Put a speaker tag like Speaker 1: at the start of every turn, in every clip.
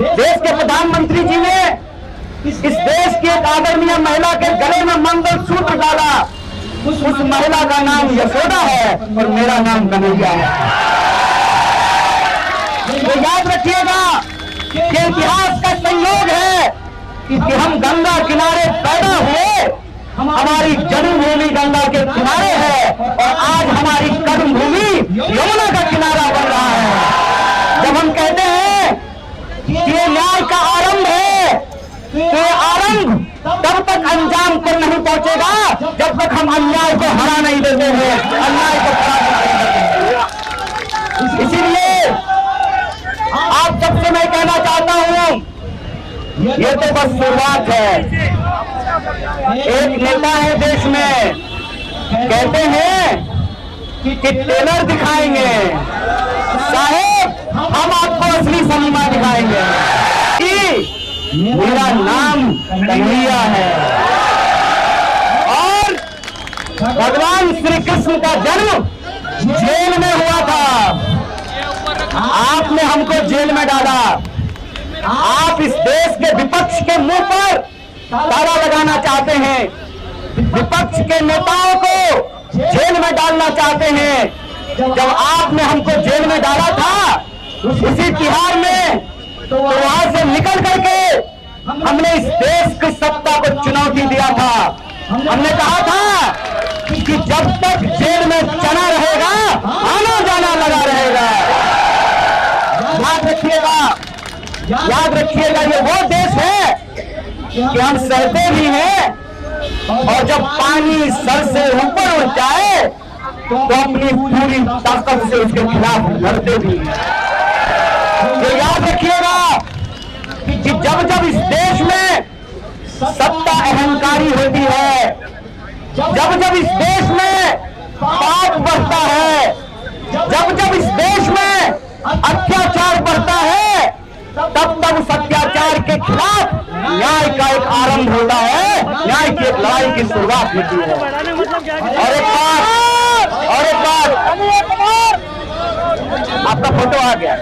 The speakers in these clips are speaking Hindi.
Speaker 1: देश के प्रधानमंत्री जी ने इस देश की एक आदरणीय महिला के गले में मंगलसूत्र डाला। उस महिला का नाम यशोदा है और मेरा नाम कन्हैया है। तो याद रखिएगा कि इतिहास का संयोग है कि हम गंगा किनारे पैदा हुए, हमारी जन्मभूमि गंगा के किनारे है और आज हमारी कर्मभूमि यमुना का किनारा बन रहा है। जब हम कहते हैं कि ये न्याय का आरंभ है, तो ये आरंभ तब तक अंजाम पर नहीं पहुंचेगा जब तक हम अन्याय को हरा नहीं देते हैं, अन्याय को खराब नहीं देते। इसीलिए आप सबसे मैं कहना चाहता हूं, ये तो बस शुरुआत है। एक नेता है देश में, कहते हैं कि टेलर दिखाएंगे, साहेब हम आपको असली सलीमा दिखाएंगे कि मेरा नाम कन्हैया है। और भगवान श्री कृष्ण का जन्म जेल में हुआ था, आपने हमको जेल में डाला। आप इस देश के विपक्ष के मुंह पर ताला लगाना चाहते हैं, विपक्ष के नेताओं को जेल में डालना चाहते हैं। जब आपने हमको जेल में डाला था उसी तिहाड़ में, तो वहां से निकल करके हमने इस देश की सत्ता को चुनौती दिया था। हमने कहा था कि जब तक जेल में चना रहेगा आना जाना लगा रहेगा। याद रखिएगा ये वो देश है कि हम सहते भी हैं और जब पानी सर से ऊपर उठ जाए तो अपनी पूरी ताकत से उसके खिलाफ लड़ते भी हैं। तो याद रखिएगा कि जब जब इस देश में सत्ता अहंकारी होती है, जब जब इस देश में पाप बढ़ता है, जब जब इस देश में अत्याचार बढ़ता है, तब तब उस अत्याचार के खिलाफ न्याय का एक आरंभ होता है, न्याय की एक लड़ाई की शुरुआत होती है। और एक बात आपका फोटो आ गया।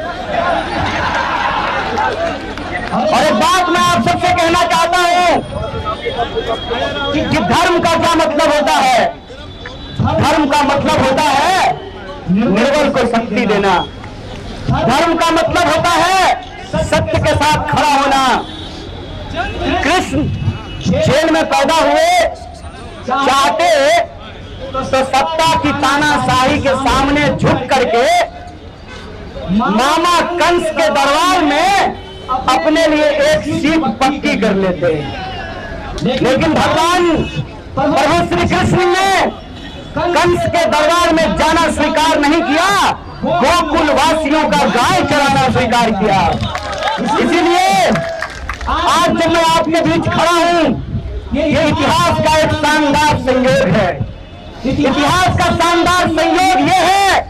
Speaker 1: और एक बात मैं आप सबसे कहना चाहता हूं कि धर्म का क्या मतलब होता है। धर्म का मतलब होता है निर्बल को शक्ति देना। धर्म का मतलब होता है सत्य के साथ खड़ा होना। कृष्ण जेल में पैदा हुए, चाहते तो सत्ता की तानाशाही के सामने झुक करके मामा कंस के दरबार में अपने लिए एक सीट पक्की कर लेते। लेकिन भगवान प्रभु श्री कृष्ण ने कंस के दरबार में जाना स्वीकार नहीं किया, गोकुल वासियों का गाय चराना स्वीकार किया। इसीलिए आज जब मैं आपके बीच खड़ा हूं, ये इतिहास का एक शानदार संयोग है। इतिहास का शानदार संयोग ये है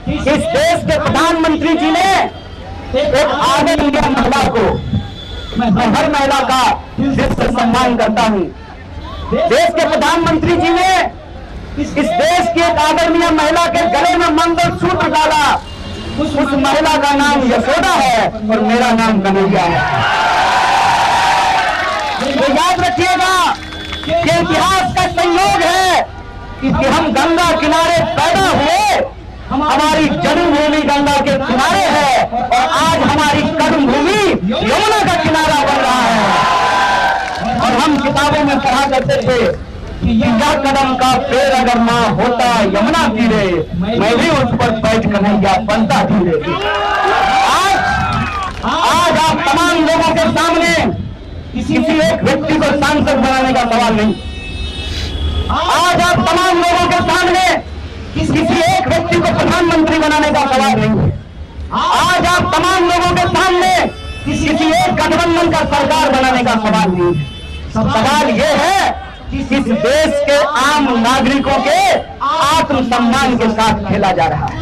Speaker 1: कि इस देश के प्रधानमंत्री जी ने एक आदरणीय महिला को, मैं हर महिला का दिल से सम्मान करता हूं, देश के प्रधानमंत्री जी ने इस देश की एक आदरणीय महिला के गले में मंगलसूत्र डाला। उस महिला का नाम यशोदा है और मेरा नाम कन्हैया है। तो याद रखिएगा कि इतिहास का संयोग है कि हम गंगा किनारे पैदा हुए, हमारी जन्मभूमि गंगा के किनारे है और आज हमारी कर्मभूमि यमुना का किनारा बन रहा है। और हम किताबों में पढ़ा करते थे कि यह कदम का पेड़ अगर ना होता यमुना तीरे, मैं भी उस पर बैठ कन्हैया बनता धीरे। आज आप तमाम लोगों के सामने किसी एक व्यक्ति को सांसद बनाने का सवाल नहीं। आज आप तमाम लोगों के सामने किसी एक व्यक्ति को प्रधानमंत्री बनाने का सवाल नहीं है। आज आप तमाम लोगों के सामने किसी एक गठबंधन का सरकार बनाने का सवाल नहीं है। सवाल ये है कि इस देश के आम नागरिकों के आत्मसम्मान के साथ खेला जा रहा है।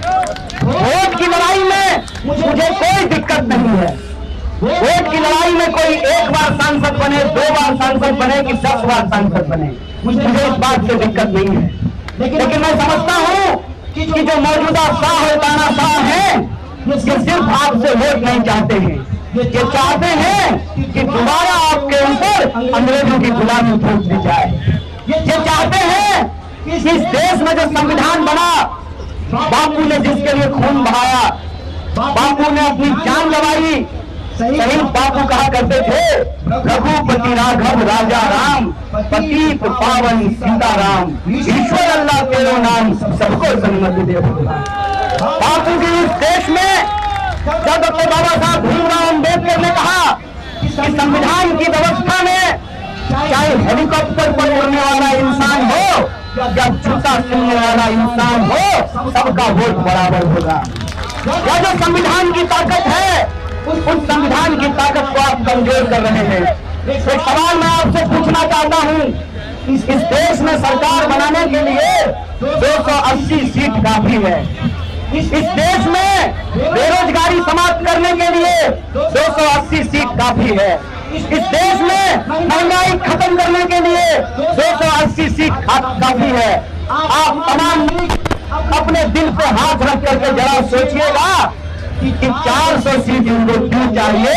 Speaker 1: वोट की लड़ाई में मुझे कोई दिक्कत नहीं है। वोट की लड़ाई में कोई एक बार सांसद बने, 2 बार सांसद बने कि 10 बार सांसद बने, मुझे इस बात से दिक्कत नहीं है। लेकिन मैं समझता हूं कि जो मौजूदा शाह और तानाशाह हैं, ये सिर्फ आपसे वोट नहीं चाहते हैं, ये चाहते हैं कि दोबारा आपके ऊपर अंग्रेजों की गुलामी थोप दी जाए। ये चाहते हैं कि इस देश में जो संविधान बना, बापू ने जिसके लिए खून बहाया, बापू ने अपनी जान गंवाई, शहीद बापू कहा करते थे, रघुपति राघव राजा राम, पतित पावन सीताराम, ईश्वर अल्लाह तेरो नाम, सबको सन्मति दे। बापू के इस देश में जब डॉक्टर बाबा साहब भीमराव अम्बेडकर ने कहा कि संविधान की व्यवस्था में चाहे हेलीकॉप्टर पर उड़ने वाला इंसान हो या जूता सुनने वाला इंसान हो, सबका वोट बराबर होगा। यह जो संविधान की ताकत है, उस संविधान की ताकत को आप कमजोर कर रहे हैं। एक सवाल मैं आपसे पूछना चाहता हूं, इस देश में सरकार बनाने के लिए 280 सीट काफी है। इस देश में बेरोजगारी समाप्त करने के लिए 280 सीट काफी है। इस देश में महंगाई खत्म करने के लिए 280 सीट काफी है। आप तमाम अपने दिल पे हाथ रख करके जरा सोचिएगा कि 400 सीट इनको क्यों चाहिए।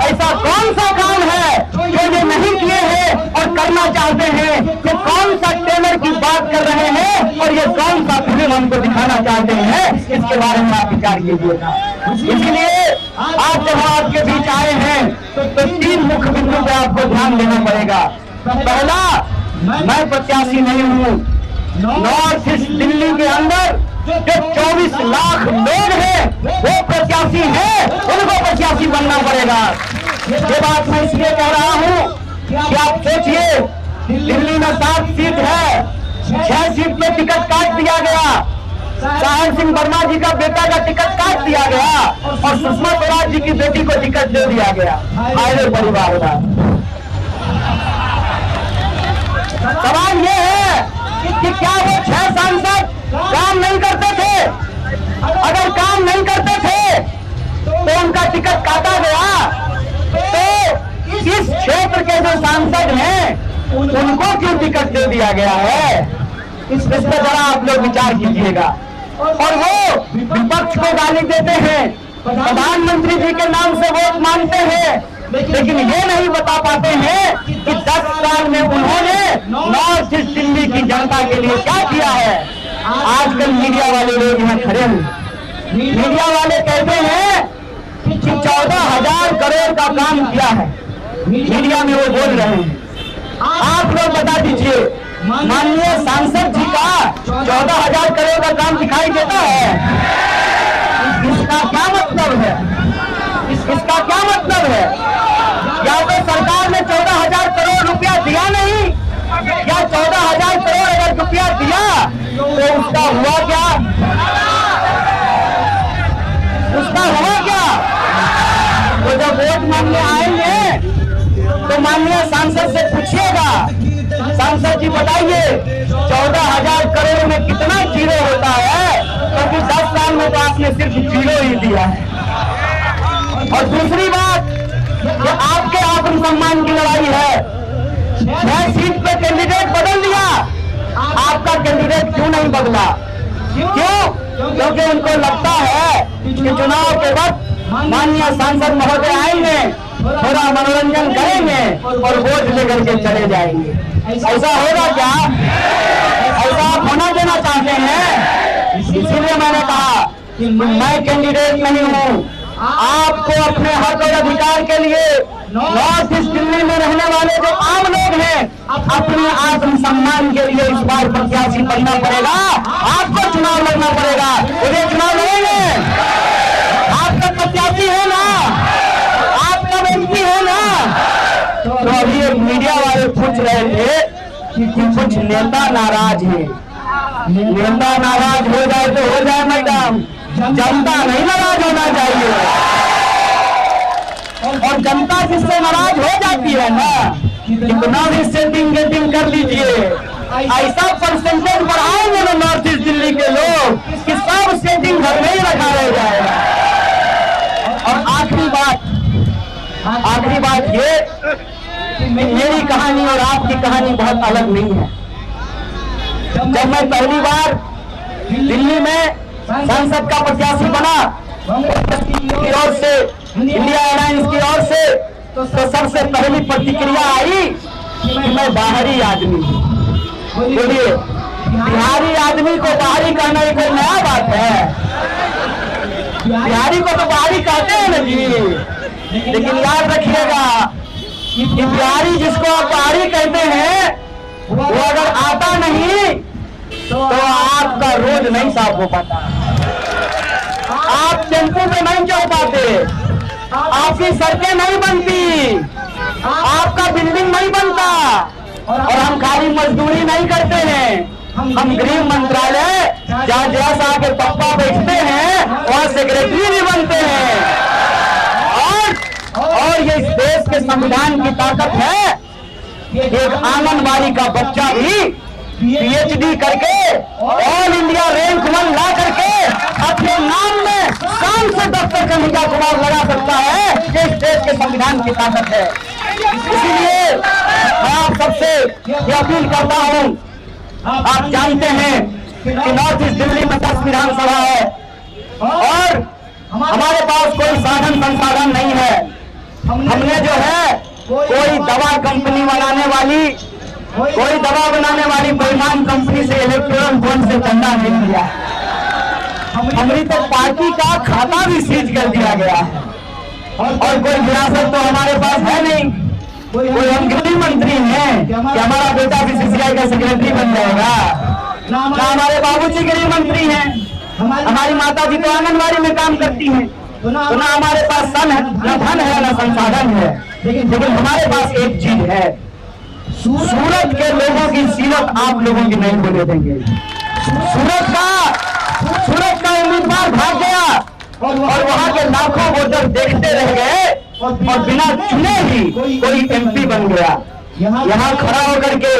Speaker 1: ऐसा कौन सा काम है जो ये नहीं किए हैं और करना चाहते हैं? ये कौन सा टेलर की बात कर रहे हैं और ये कौन सा फिल्म हमको दिखाना चाहते हैं? इसके बारे में आप विचार कीजिएगा। इसलिए आप जब आपके बीच आए हैं तो 3 मुख्य बिंदु पे आपको ध्यान देना पड़ेगा। पहला, मैं प्रत्याशी नहीं हूँ। नॉर्थ ईस्ट दिल्ली के अंदर जो 24 लाख लोग हैं वो प्रत्याशी हैं, उनको प्रत्याशी बनना पड़ेगा। ये बात मैं इसलिए कह रहा हूँ कि आप सोचिए, दिल्ली में 7 सीट है, 6 सीट पे टिकट काट दिया गया। साहब सिंह वर्मा जी का बेटा का टिकट काट दिया गया और सुषमा स्वराज जी की बेटी को टिकट दे दिया गया। आए परिवार का सवाल ये है कि क्या वो 6 सांसद काम नहीं करते थे? अगर काम नहीं करते थे तो उनका टिकट काटा गया, तो इस क्षेत्र के जो सांसद हैं उनको क्यों टिकट दे दिया गया है? इस पर जरा आप लोग विचार कीजिएगा। और वो विपक्ष को गाली देते हैं, प्रधानमंत्री जी के नाम से वोट मांगते हैं, लेकिन ये नहीं बता पाते हैं कि 10 साल में उन्होंने नॉर्थ ईस्ट दिल्ली की जनता के लिए क्या किया है। आजकल मीडिया वाले लोग यहाँ खड़े हैं, मीडिया वाले कहते हैं कि 14,000 करोड़ का काम किया है, मीडिया में वो बोल रहे हैं। आप लोग बता दीजिए, माननीय सांसद जी का 14,000 करोड़ का काम दिखाई देता है? इसका क्या मतलब है? इसका क्या मतलब है? या तो सरकार ने 14,000 करोड़ रुपया दिया नहीं, या 14,000 करोड़ अगर रुपया दिया तो उसका हुआ क्या? उसका हुआ क्या? तो जब वोट मांगने आएंगे तो माननीय सांसद से पूछिएगा, सांसद जी बताइए 14,000 करोड़ में कितना जीरो होता है? क्योंकि 10 साल में तो आपने सिर्फ जीरो ही दिया है। और दूसरी बात, ये आपके आत्मसम्मान की लड़ाई है। 6 सीट पे कैंडिडेट बदल दिया, आपका कैंडिडेट क्यों नहीं बदला? क्यों? क्योंकि उनको लगता है कि चुनाव के वक्त माननीय सांसद महोदय आएंगे, थोड़ा मनोरंजन करेंगे और वोट लेकर के चले जाएंगे। ऐसा होगा क्या? ऐसा आप होना देना चाहते हैं? इसीलिए मैंने कहा कि मैं कैंडिडेट नहीं हूँ। आपको अपने हक और अधिकार के लिए नॉर्थ ईस्ट दिल्ली में रहने वाले जो आम लोग हैं, अपने आत्मसम्मान के लिए इस बार प्रत्याशी बनना पड़ेगा। आपको चुनाव लड़ना पड़ेगा। उन्हें चुनाव लड़ेंगे, आपका प्रत्याशी है ना, आपका एमपी है ना। तो अभी एक मीडिया वाले पूछ रहे थे कि कुछ नेता नाराज है। नेता नाराज हो जाए तो हो जाए मैडम, जनता नहीं नाराज होना चाहिए। और जनता जिससे नाराज हो जाती है ना, कितना भी सेटिंग गेटिंग कर लीजिए, ऐसा परसेंटेज बढ़ाएंगे ना नॉर्थ ईस्ट दिल्ली के लोग कि सब सेटिंग घर में ही रखा रह जाएगा। और आखिरी बात ये कि मेरी कहानी और आपकी कहानी बहुत अलग नहीं है। जब मैं पहली बार दिल्ली में सांसद का प्रत्याशी बना, की ओर से इंडिया एयरलाइंस की ओर से तो सबसे पहली प्रतिक्रिया आई कि मैं बाहरी आदमी हूँ। बोलिए, बिहारी आदमी को बाहरी कहना कोई नया बात है? बिहारी को तो बाहरी कहते हैं ना जी। लेकिन याद रखिएगा कि बिहारी जिसको आप बाहरी कहते हैं, वो अगर आता नहीं तो आपका रोड नहीं साफ हो पाता, आप टेम्पो में नहीं चढ़ पाते, आपकी सड़कें नहीं बनती, आपका बिल्डिंग नहीं बनता। और हम खाली मजदूरी नहीं करते हैं, हम गृह मंत्रालय जहाँ आके पप्पा बैठते हैं वहाँ सेक्रेटरी भी बनते हैं। और ये इस देश के संविधान की ताकत है। एक आंगनबाड़ी का बच्चा भी पीएचडी करके ऑल इंडिया रैंक 1 ला करके अपने नाम में शान से डॉक्टर कन्हैया कुमार लगा सकता है। ये इस देश के संविधान की ताकत है। इसीलिए मैं आप सबसे ये अपील करता हूँ, आप जानते हैं कि नॉर्थ ईस्ट दिल्ली में 10 विधानसभा है और हमारे पास कोई साधन संसाधन नहीं है। हमने जो है कोई दवा कंपनी बनाने वाली, कोई दवा बनाने वाली बेईमान कंपनी से इलेक्ट्रॉन बॉन्ड से चंदा नहीं लिया। हमारी तो पार्टी का खाता भी सीज कर दिया गया है और कोई विरासत तो हमारे पास है नहीं। कोई हम गृह मंत्री हैं कि हमारा बेटा बीसीसीआई का सेक्रेटरी बन जाएगा, ना हमारे बाबूजी गृह मंत्री हैं, हमारी माता जी तो आंगनबाड़ी में काम करती हैं, तो ना हमारे पास सन है, न धन है, न संसाधन है। लेकिन हमारे पास एक चीज है, सूरत के लोगों की सीरत आप लोगों की नहीं बोले देंगे। सूरत का उम्मीदवार भाग गया और वहां के लाखों वोटर देखते रह गए और बिना चुने ही कोई एमपी बन गया। यहाँ खड़ा होकर के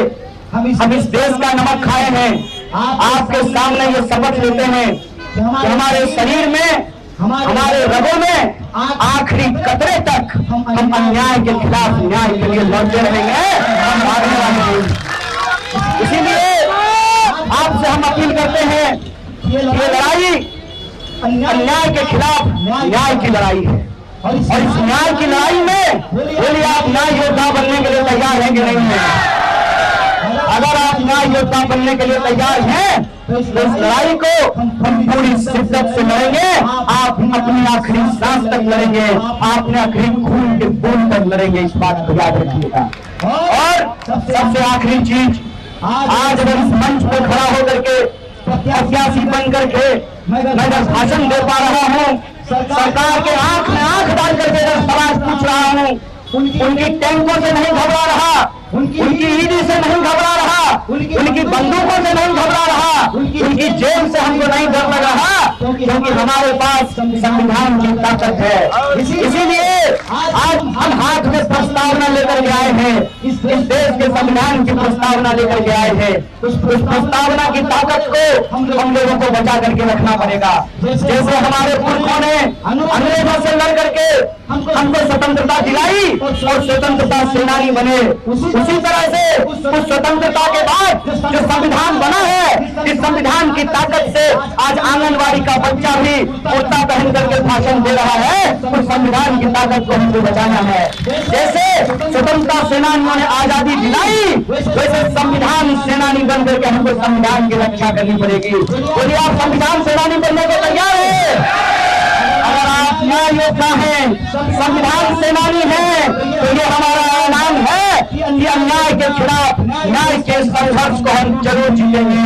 Speaker 1: हम इस देश का नमक खाए हैं। आपके सामने ये शपथ लेते हैं कि हमारे शरीर में, हमारे रगों में आखिरी कतरे तक हम अन्याय के खिलाफ न्याय के लिए लड़ते रहेंगे, हम भागने वाले नहीं। इसीलिए आपसे हम अपील करते हैं, ये लड़ाई अन्याय के खिलाफ न्याय की लड़ाई है और इस न्याय की लड़ाई में बोलिए आप न्याय योद्धा बनने के लिए तैयार हैं कि नहीं है? अगर आप न्याय योद्धा बनने के लिए तैयार हैं तो इस लड़ाई को हम पूरी शिद्दत से लड़ेंगे। आप अपनी आखिरी सांस तक लड़ेंगे, आपने आखिरी खून के बूंद तक लड़ेंगे, इस बात को याद रखिएगा। और सबसे आखिरी चीज, आज अगर इस मंच पर खड़ा होकर के प्रत्याशी बन करके मैं जब भाषण दे पा रहा हूँ, सरकार के आंख में आंख डाल करके जब सवाल पूछ रहा हूँ, उनकी टैंकों से नहीं घबरा रहा, उनकी ईडी से नहीं घबरा रहा, उनकी बंदूकों से नहीं घबरा रहा, उनकी जेल से हमको नहीं डर लग रहा, क्योंकि हमारे पास संविधान की ताकत है। इसीलिए आज हम हाथ में प्रस्तावना लेकर के आए हैं, इस देश के संविधान की प्रस्तावना लेकर के आए हैं। उस प्रस्तावना की ताकत को हम लोगों को बचा करके रखना पड़ेगा। जैसे हमारे पुरखों ने अंग्रेजों से लड़ करके हमको स्वतंत्रता दिलाई और स्वतंत्रता सेनानी बने, उसी तरह से उस स्वतंत्रता के बाद जो संविधान बना है, इस संविधान की ताकत से आज आंगनबाड़ी का बच्चा भी कुर्ता पहन करके भाषण दे रहा है। उस संविधान की ताकत को हमको बचाना है। जैसे स्वतंत्रता सेनानियों ने आजादी दिलाई, वैसे संविधान सेनानी बन करके हमको संविधान की रक्षा करनी पड़ेगी। बोलिए आप संविधान सेनानी बनने को तैयार है? अगर आप न्याय योद्धा हैं, संविधान सेनानी हैं, तो ये हमारा ऐलान है कि अन्याय के खिलाफ न्याय के संघर्ष को हम जरूर जीतेंगे।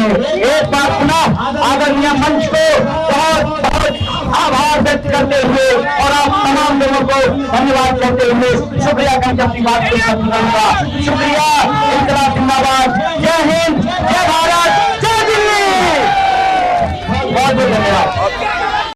Speaker 1: एक बार पुनः आदरणीय मंच को बहुत बहुत आभार व्यक्त करते हुए और आप तमाम लोगों को धन्यवाद करते हुए शुक्रिया करके अपनी बात को खत्म करूंगा। शुक्रिया।